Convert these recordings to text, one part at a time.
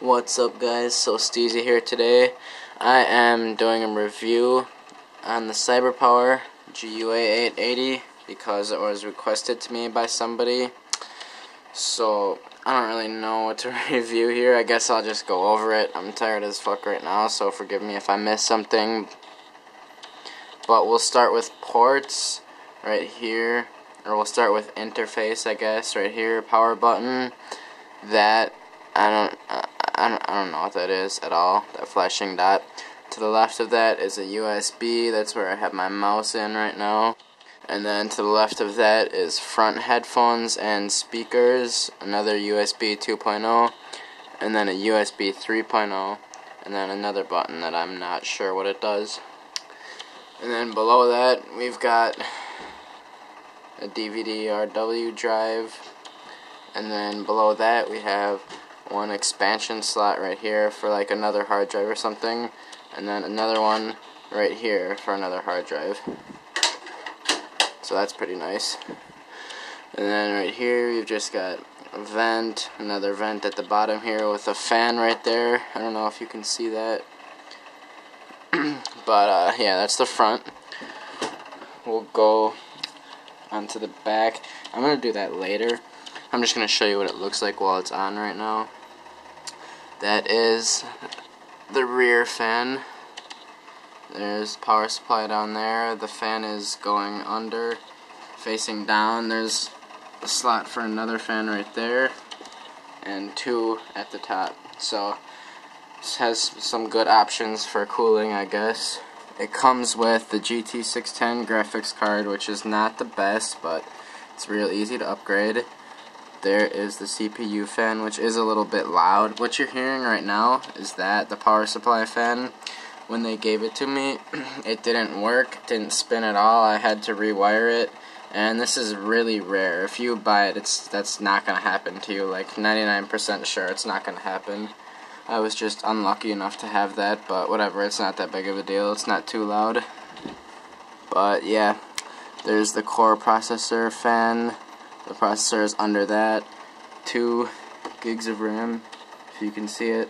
What's up, guys? So Steezy here today. I am doing a review on the Cyberpower gua880 because it was requested to me by somebody. So I don't really know what to review here. I guess I'll just go over it. I'm tired as fuck right now, so forgive me if I miss something. But we'll start with ports right here, or we'll start with interface, I guess, right here. Power button. That I don't know what that is at all, that flashing dot. To the left of that is a USB, that's where I have my mouse in right now. And then to the left of that is front headphones and speakers, another USB 2.0, and then a USB 3.0, and then another button that I'm not sure what it does. And then below that we've got a DVD-RW drive, and then below that we have one expansion slot right here for like another hard drive or something, and then another one right here for another hard drive. So that's pretty nice. And then right here you've just got a vent, another vent at the bottom here with a fan right there. I don't know if you can see that. But yeah, that's the front. We'll go onto the back. I'm going to do that later. I'm just going to show you what it looks like while it's on right now. That is the rear fan. There's power supply down there. The fan is going under, facing down. There's a slot for another fan right there, and two at the top. So this has some good options for cooling, I guess. It comes with the GT610 graphics card, which is not the best, but it's real easy to upgrade. There is the CPU fan, which is a little bit loud. What you're hearing right now is that the power supply fan. When they gave it to me, it didn't work, didn't spin at all. I had to rewire it, and this is really rare. If you buy it, that's not going to happen to you. Like 99% sure it's not going to happen. I was just unlucky enough to have that, but whatever, it's not that big of a deal. It's not too loud. But yeah, there's the core processor fan. The processor is under that. 2 gigs of RAM, if you can see it.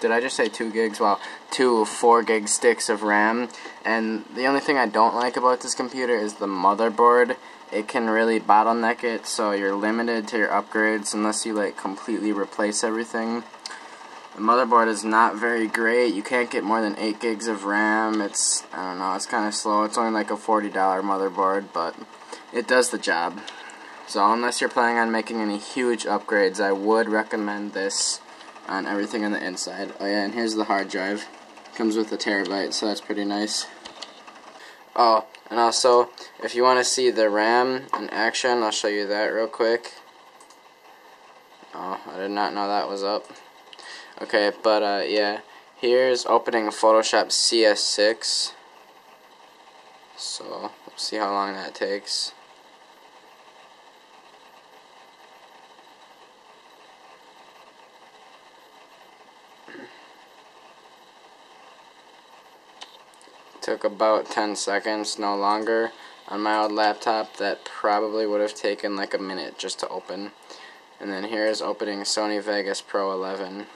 Did I just say 2 gigs? Wow, 2 4-gig sticks of RAM. And the only thing I don't like about this computer is the motherboard. It can really bottleneck it, so you're limited to your upgrades unless you like completely replace everything. The motherboard is not very great. You can't get more than 8 gigs of RAM. It's, I don't know, it's kind of slow. It's only like a $40 motherboard, but it does the job. So unless you're planning on making any huge upgrades, I would recommend this on everything on the inside. Oh yeah, and here's the hard drive. Comes with a terabyte, so that's pretty nice. Oh, and also, if you want to see the RAM in action, I'll show you that real quick. Oh, I did not know that was up. Okay, but yeah, here's opening Photoshop CS6. So, we'll see how long that takes. Took about 10 seconds, no longer. On my old laptop, that probably would have taken like a minute just to open. And then here's opening Sony Vegas Pro 11.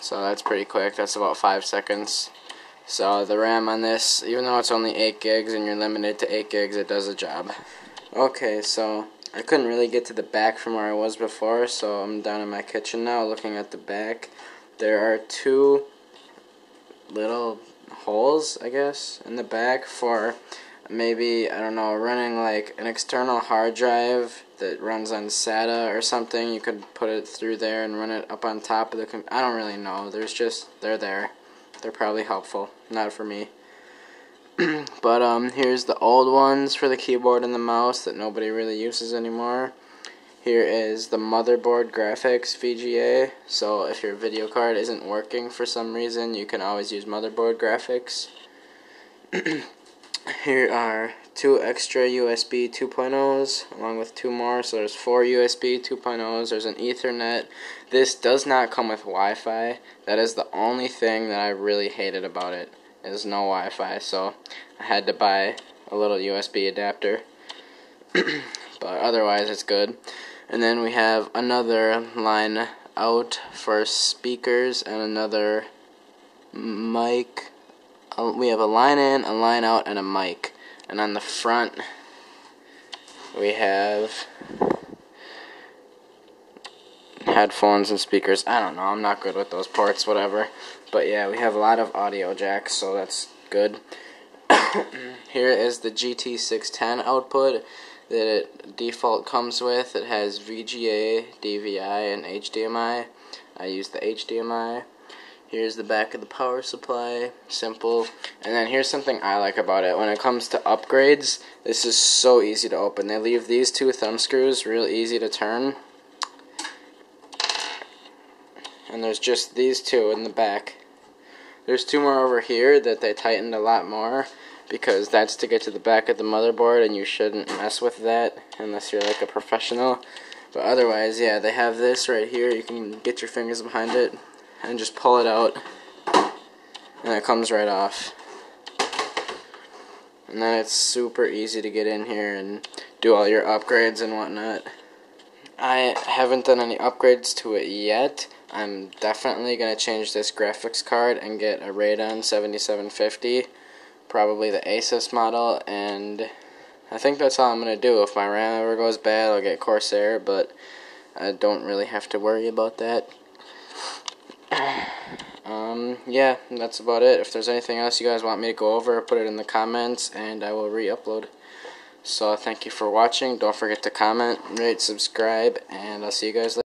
So that's pretty quick, that's about 5 seconds. So the RAM on this, even though it's only 8 gigs and you're limited to 8 gigs, it does the job. Okay, so I couldn't really get to the back from where I was before, so I'm down in my kitchen now looking at the back. There are 2 little holes, I guess, in the back for maybe, I don't know, running like an external hard drive that runs on SATA or something. You could put it through there and run it up on top of the computer. I don't really know. They're there. They're probably helpful. Not for me. But here's the old ones for the keyboard and the mouse that nobody really uses anymore. Here is the motherboard graphics VGA. So if your video card isn't working for some reason, you can always use motherboard graphics. Here are 2 extra USB 2.0s along with 2 more, so there's 4 USB 2.0s. There's an Ethernet. This does not come with Wi-Fi. That is the only thing that I really hated about it. There's no Wi-Fi, so I had to buy a little USB adapter. but otherwise it's good. And then we have another line out for speakers and another mic. We have a line in, a line out, and a mic. And on the front we have headphones and speakers. I don't know, I'm not good with those ports, whatever. But yeah, we have a lot of audio jacks, so that's good. Here is the GT610 output that it default comes with. It has VGA, DVI, and HDMI. I use the HDMI. Here's the back of the power supply, simple. And then here's something I like about it. When it comes to upgrades, this is so easy to open. They leave these two thumb screws real easy to turn. And there's just these two in the back. There's two more over here that they tightened a lot more, because that's to get to the back of the motherboard, and you shouldn't mess with that unless you're like a professional. But otherwise, yeah, they have this right here. You can get your fingers behind it and just pull it out, and it comes right off. And then it's super easy to get in here and do all your upgrades and whatnot. I haven't done any upgrades to it yet. I'm definitely going to change this graphics card and get a Radeon 7750, probably the Asus model, and I think that's all I'm going to do. If my RAM ever goes bad, I'll get Corsair, but I don't really have to worry about that. Yeah, that's about it. If there's anything else you guys want me to go over, put it in the comments, and I will re-upload. So thank you for watching. Don't forget to comment, rate, subscribe, and I'll see you guys later.